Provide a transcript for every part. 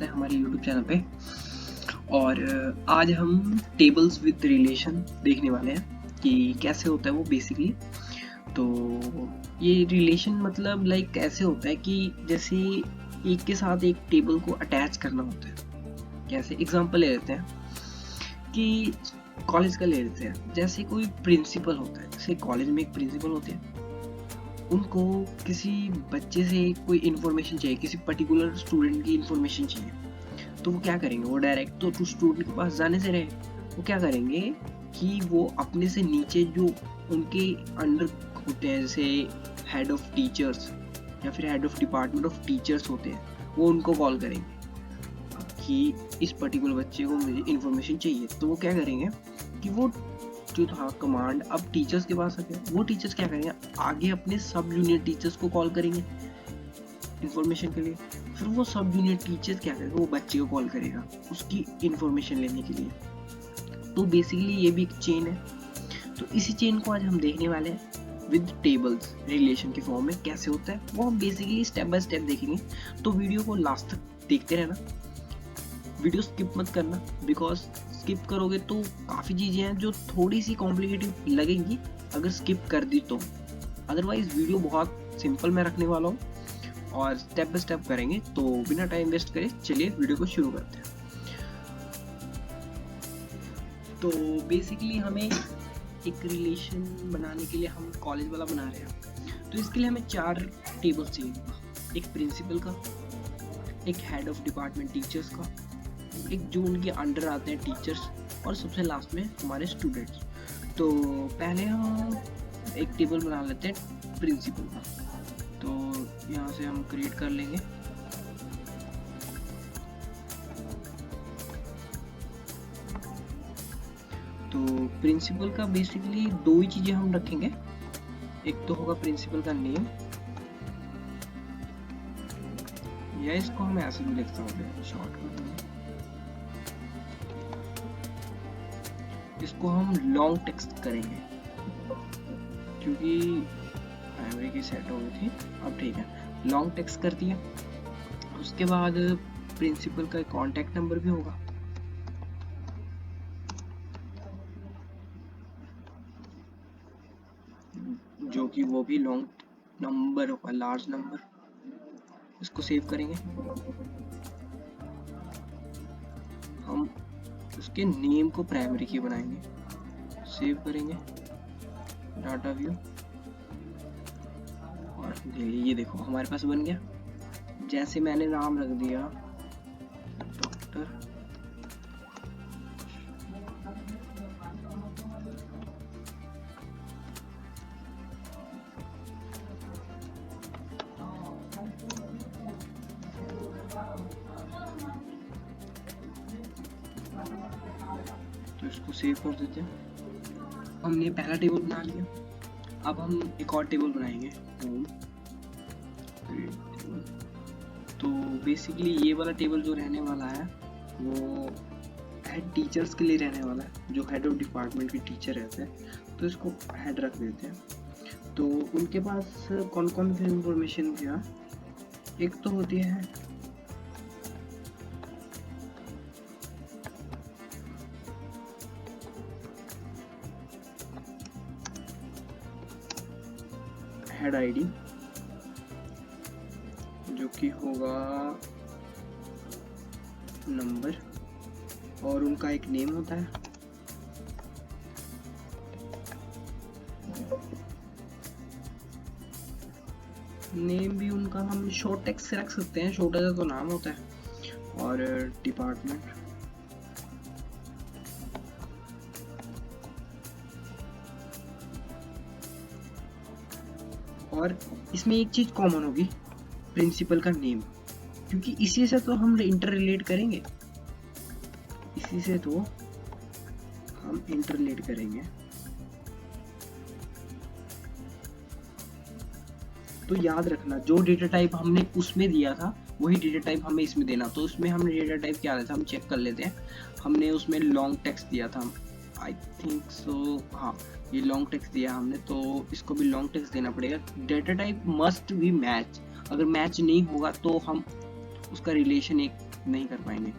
है हमारे YouTube channel पे। और आज हम टेबल्स विद रिलेशन देखने वाले हैं कि कैसे होता है वो बेसिकली। तो ये रिलेशन मतलब लाइक कैसे होता है कि जैसे एक के साथ एक टेबल को अटैच करना होता है। कैसे एग्जांपल ले लेते हैं कि कॉलेज का ले लेते हैं। जैसे कोई प्रिंसिपल होता है, जैसे कॉलेज में एक प्रिंसिपल होते हैं, उनको किसी बच्चे से कोई इन्फॉर्मेशन चाहिए, किसी पर्टिकुलर स्टूडेंट की इन्फॉर्मेशन चाहिए, तो वो क्या करेंगे, वो डायरेक्ट तो स्टूडेंट के पास जाने से रहे, वो क्या करेंगे कि वो अपने से नीचे जो उनके अंडर होते हैं, जैसे हेड ऑफ टीचर्स या फिर head of department of teachers होते हैं, वो उनको कॉल करेंगे कि इस पर्टिकुलर बच्चे को मुझे इन्फॉर्मेशन चाहिए। तो वो क्या करेंगे कि वो जो था कमांड अब टीचर्स के पास आ गया, वो टीचर्स क्या करेंगे, आगे अपने सब जूनियर टीचर्स को कॉल करेंगे इन्फॉर्मेशन के लिए। फिर वो सब जूनियर टीचर्स क्या करेगा, वो बच्चे को कॉल करेगा उसकी इन्फॉर्मेशन लेने के लिए। तो बेसिकली ये भी एक चेन है। तो इसी चेन को आज हम देखने वाले हैं विद टेबल्स रिलेशन के फॉर्म में कैसे होता है, वो हम बेसिकली स्टेप बाय स्टेप देखेंगे। तो वीडियो को लास्ट तक देखते रहना, वीडियो स्किप मत करना, बिकॉज स्किप करोगे तो काफ़ी चीज़ें हैं जो थोड़ी सी कॉम्प्लिकेटेड लगेंगी अगर स्किप कर दी तो। अदरवाइज वीडियो बहुत सिंपल मैं रखने वाला हूँ और स्टेप बाय स्टेप करेंगे। तो बिना टाइम वेस्ट करे चलिए वीडियो को शुरू करते हैं। तो बेसिकली हमें एक रिलेशन बनाने के लिए हम कॉलेज वाला बना रहे हैं, तो इसके लिए हमें 4 टेबल चाहिए। एक प्रिंसिपल का, एक हेड ऑफ डिपार्टमेंट टीचर्स का, एक जो उनके अंडर आते हैं टीचर्स, और सबसे लास्ट में हमारे स्टूडेंट्स। तो पहले हम एक टेबल बना लेते हैं प्रिंसिपल का। तो यहाँ से हम क्रिएट कर लेंगे। तो प्रिंसिपल का बेसिकली 2 ही चीजें हम रखेंगे। एक तो होगा प्रिंसिपल का नेम, या इसको हम ऐसे भी लिख सकते हैं शॉर्ट में। इसको हम लॉन्ग टेक्स्ट करेंगे क्योंकि प्राइमरी की सेट हो गई थी, अब ठीक है, लॉन्ग टेक्स्ट कर दिया। उसके बाद प्रिंसिपल का कॉन्टैक्ट नंबर भी होगा, जो कि वो भी लॉन्ग नंबर होगा, लार्ज नंबर। इसको सेव करेंगे। हम उसके नेम को प्राइमरी की बनाएंगे, सेव करेंगे, डाटा व्यू, और ये देखो हमारे पास बन गया। जैसे मैंने नाम रख दिया डॉक्टर, तो इसको सेव कर देते हैं। हमने पहला टेबल बना लिया। अब हम एक और टेबल बनाएंगे, होम। तो बेसिकली ये वाला टेबल जो रहने वाला है वो हेड टीचर्स के लिए रहने वाला है, जो हेड ऑफ डिपार्टमेंट के टीचर रहते हैं, तो इसको हेड रख देते हैं। तो उनके पास कौन कौन सी इंफॉर्मेशन क्या, एक तो होती है हेड आईडी, जो कि होगा नंबर, और उनका एक नेम होता है। नेम भी उनका हम शॉर्ट टेक्स्ट से रख सकते हैं, छोटा सा तो नाम होता है। और डिपार्टमेंट, और इसमें एक चीज कॉमन होगी, प्रिंसिपल का नेम, क्योंकि इसी से तो हम इंटर रिलेट करेंगे, इसी से तो हम इंटर रिलेट करेंगे। तो याद रखना, जो डेटा टाइप हमने उसमें दिया था वही डेटा टाइप हमें इसमें देना। तो उसमें हमने डेटा टाइप क्या दिया था, हम चेक कर लेते हैं। हमने उसमें लॉन्ग टेक्स्ट दिया था, आई थिंक सो, हाँ ये लॉन्ग टेक्स्ट दिया हमने, तो इसको भी लॉन्ग टेक्स्ट देना पड़ेगा। Data type must be match, अगर मैच नहीं होगा तो हम उसका रिलेशन एक नहीं कर पाएंगे।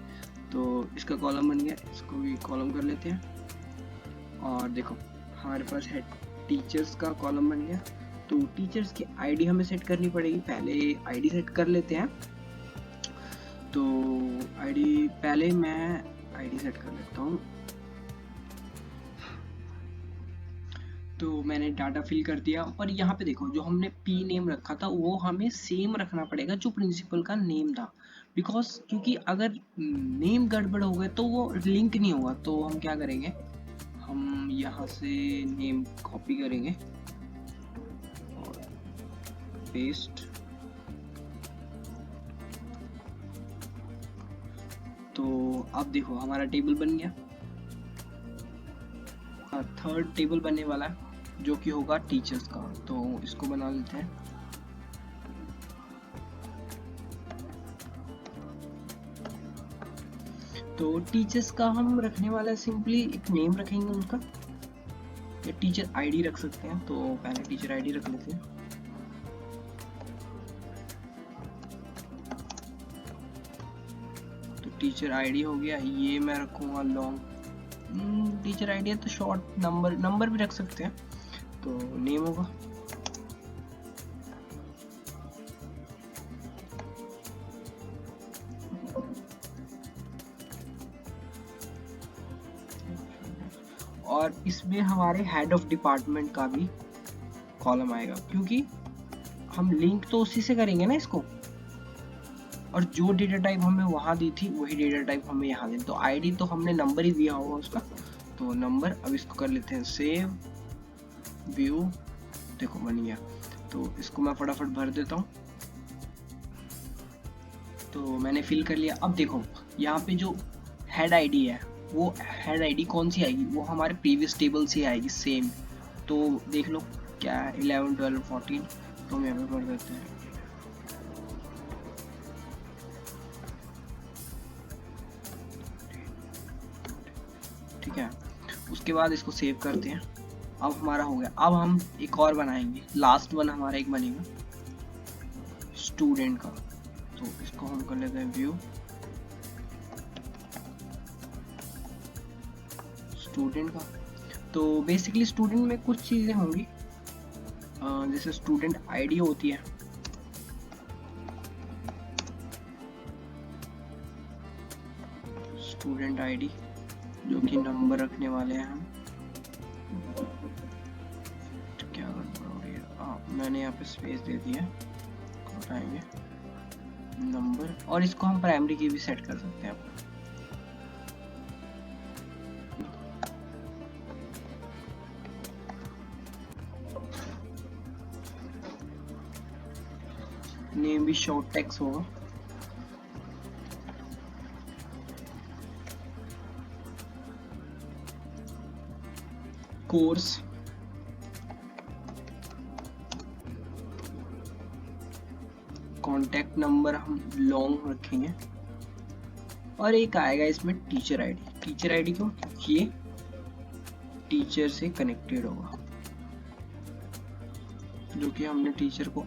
तो इसका कॉलम बन गया, इसको भी कॉलम कर लेते हैं। और देखो हमारे पास है टीचर्स का कॉलम बन गया। तो टीचर्स की आईडी हमें सेट करनी पड़ेगी, पहले आईडी सेट कर लेते हैं। तो आईडी पहले मैं आईडी सेट कर लेता हूँ। तो मैंने डाटा फिल कर दिया और यहाँ पे देखो जो हमने पी नेम रखा था वो हमें सेम रखना पड़ेगा जो प्रिंसिपल का नेम था, बिकॉज क्योंकि अगर नेम गड़बड़ हो गए तो वो लिंक नहीं होगा। तो हम क्या करेंगे, हम यहाँ से नेम कॉपी करेंगे और पेस्ट। तो अब देखो हमारा टेबल बन गया, थर्ड टेबल बनने वाला है जो कि होगा टीचर्स का। तो इसको बना लेते हैं। तो टीचर्स का हम रखने वाला है सिंपली एक नेम रखेंगे उनका, या टीचर आईडी रख सकते हैं। तो पहले टीचर आईडी रख लेते हैं। तो टीचर आईडी हो गया, ये मैं रखूंगा लॉन्ग। टीचर आईडी है तो शॉर्ट नंबर भी रख सकते हैं। तो नेम होगा, और इसमें हमारे हेड ऑफ डिपार्टमेंट का भी कॉलम आएगा, क्योंकि हम लिंक तो उसी से करेंगे ना इसको, और जो डेटा टाइप हमें वहां दी थी वही डेटा टाइप हमें यहाँ दें। तो आईडी तो हमने नंबर ही दिया होगा उसका, तो नंबर। अब इसको कर लेते हैं सेव, व्यू, देखो बन गया। तो इसको मैं फटाफट भर देता हूँ। तो मैंने फिल कर लिया। अब देखो यहाँ पे जो हेड आईडी है वो हेड आईडी कौन सी आएगी, वो हमारे प्रीवियस टेबल से आएगी सेम। तो देख लो क्या है 11 12 14। तो हम यहाँ पे भर देते हैं। ठीक है, उसके बाद इसको सेव करते हैं। अब हमारा हो गया। अब हम एक और बनाएंगे, लास्ट वन हमारा एक बनेगा स्टूडेंट का। तो इसको हम कर लेते हैं व्यू, स्टूडेंट का। तो बेसिकली स्टूडेंट में कुछ चीजें होंगी, जैसे स्टूडेंट आईडी होती है, स्टूडेंट आईडी जो कि नंबर रखने वाले हैं हम। तो क्या गड़बड़ हो रही है, मैंने यहाँ पे स्पेस दे दिया, हटाएंगे नंबर। और इसको हम प्राइमरी की भी सेट कर सकते हैं। नेम भी शॉर्ट टेक्स्ट होगा। कोर्स, कॉन्टैक्ट नंबर हम लॉन्ग रखेंगे, और एक आएगा इसमें टीचर आईडी। टीचर आईडी क्यों, क्योंकि ये टीचर से कनेक्टेड होगा, जो कि हमने टीचर को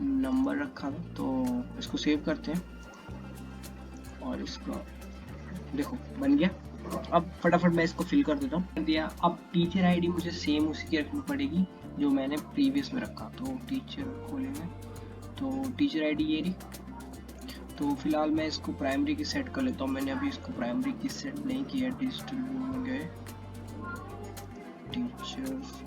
नंबर रखा था। तो इसको सेव करते हैं और इसको देखो बन गया। अब फटाफट मैं इसको फिल कर देता हूँ। दिया। अब टीचर आईडी मुझे सेम उसी की रखनी पड़ेगी जो मैंने प्रीवियस में रखा। तो टीचर खोलेंगे, तो टीचर आईडी ये रही। तो फिलहाल मैं इसको प्राइमरी की सेट कर लेता हूँ। मैंने अभी इसको प्राइमरी की सेट नहीं किया, डिजिटल व्यू में गए, teachers,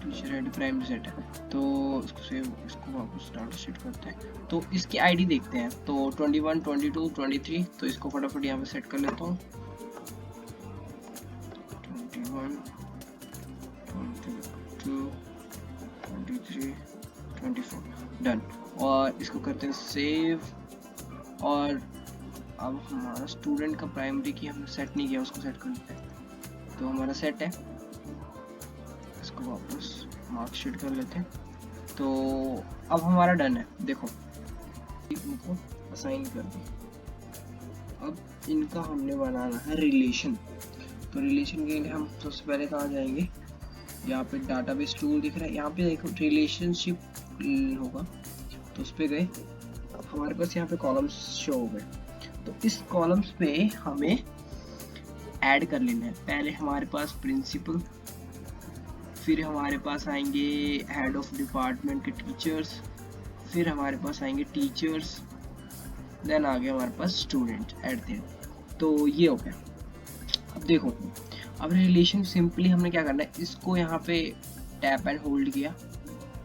teacher ID primary set है। तो इसको सेव, इसको वापस डाटा शीट करते हैं। तो इसकी आईडी देखते हैं। तो 21 22 23। तो इसको फटाफट यहाँ पे सेट कर लेता हूँ। 21 22 23 24 डन। और इसको करते हैं सेव। और अब हमारा स्टूडेंट का प्राइमरी की हमने सेट नहीं किया, उसको सेट कर लेते हैं। तो हमारा सेट है, इसको वापस मार्कशीट कर लेते हैं। तो अब हमारा डन है। देखो इनको असाइन कर दिया। अब इनका हमने बनाना है रिलेशन। तो रिलेशन के लिए हम सबसे पहले कहाँ जाएंगे, यहाँ पे डाटाबेस टूल दिख रहा है, यहाँ पे देखो रिलेशनशिप होगा। तो उस पर गए, हमारे पास यहाँ पे कॉलम्स शो हो गए। तो इस कॉलम्स पे हमें ऐड कर लेना है। पहले हमारे पास प्रिंसिपल, फिर हमारे पास आएंगे हेड ऑफ डिपार्टमेंट के टीचर्स, फिर हमारे पास आएंगे टीचर्स, देन आगे हमारे पास स्टूडेंट ऐड थे। तो ये हो गया। अब देखो, अब रिलेशन सिंपली हमने क्या करना है, इसको यहाँ पे टैप एंड होल्ड किया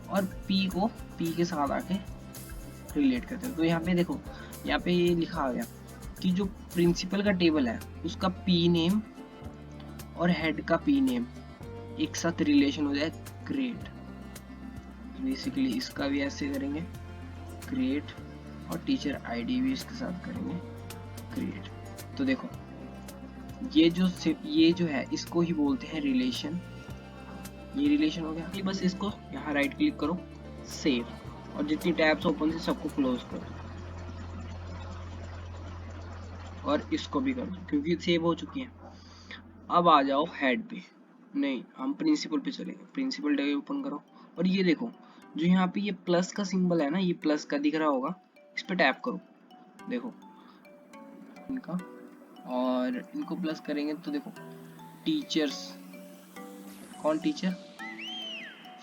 और पी को पी के साथ आके रिलेट करते हैं। तो यहाँ पे देखो, यहाँ पे ये लिखा आ गया कि जो प्रिंसिपल का टेबल है उसका पी नेम और हेड का पी नेम एक साथ रिलेशन हो जाए क्रिएट। बेसिकली इसका भी ऐसे करेंगे क्रिएट, और टीचर आईडी भी इसके साथ करेंगे क्रिएट। तो देखो ये जो है इसको ही बोलते हैं रिलेशन। ये रिलेशन हो गया। बस इसको यहाँ राइट क्लिक करो, सेव, और जितनी टैब्स ओपन थी सबको क्लोज करो और इसको भी कर दो क्योंकि सेव हो चुकी है। अब आ जाओ हेड पे, नहीं हम प्रिंसिपल पे चलेंगे। प्रिंसिपल टैब ओपन करो और ये देखो जो यहाँ पे ये प्लस का सिंबल है ना, ये प्लस का दिख रहा होगा, इस पे टैप करो। देखो इनका, और इनको प्लस करेंगे तो देखो टीचर्स, कौन टीचर,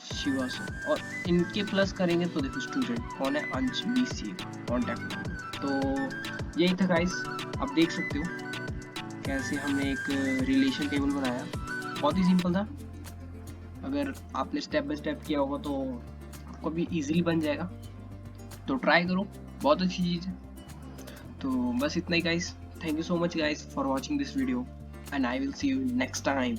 शिवासु, और इनके प्लस करेंगे तो देखो स्टूडेंट कौन है, अंश BCA कॉन्टैक्ट। तो यही था गाइस, आप देख सकते हो कैसे हमने एक रिलेशन टेबल बनाया। बहुत ही सिंपल था, अगर आपने स्टेप बाय स्टेप किया होगा तो आपको भी इजीली बन जाएगा। तो ट्राई करो, बहुत अच्छी चीज़ है। तो बस इतना ही guys, thank you so much guys for watching this video and I will see you next time.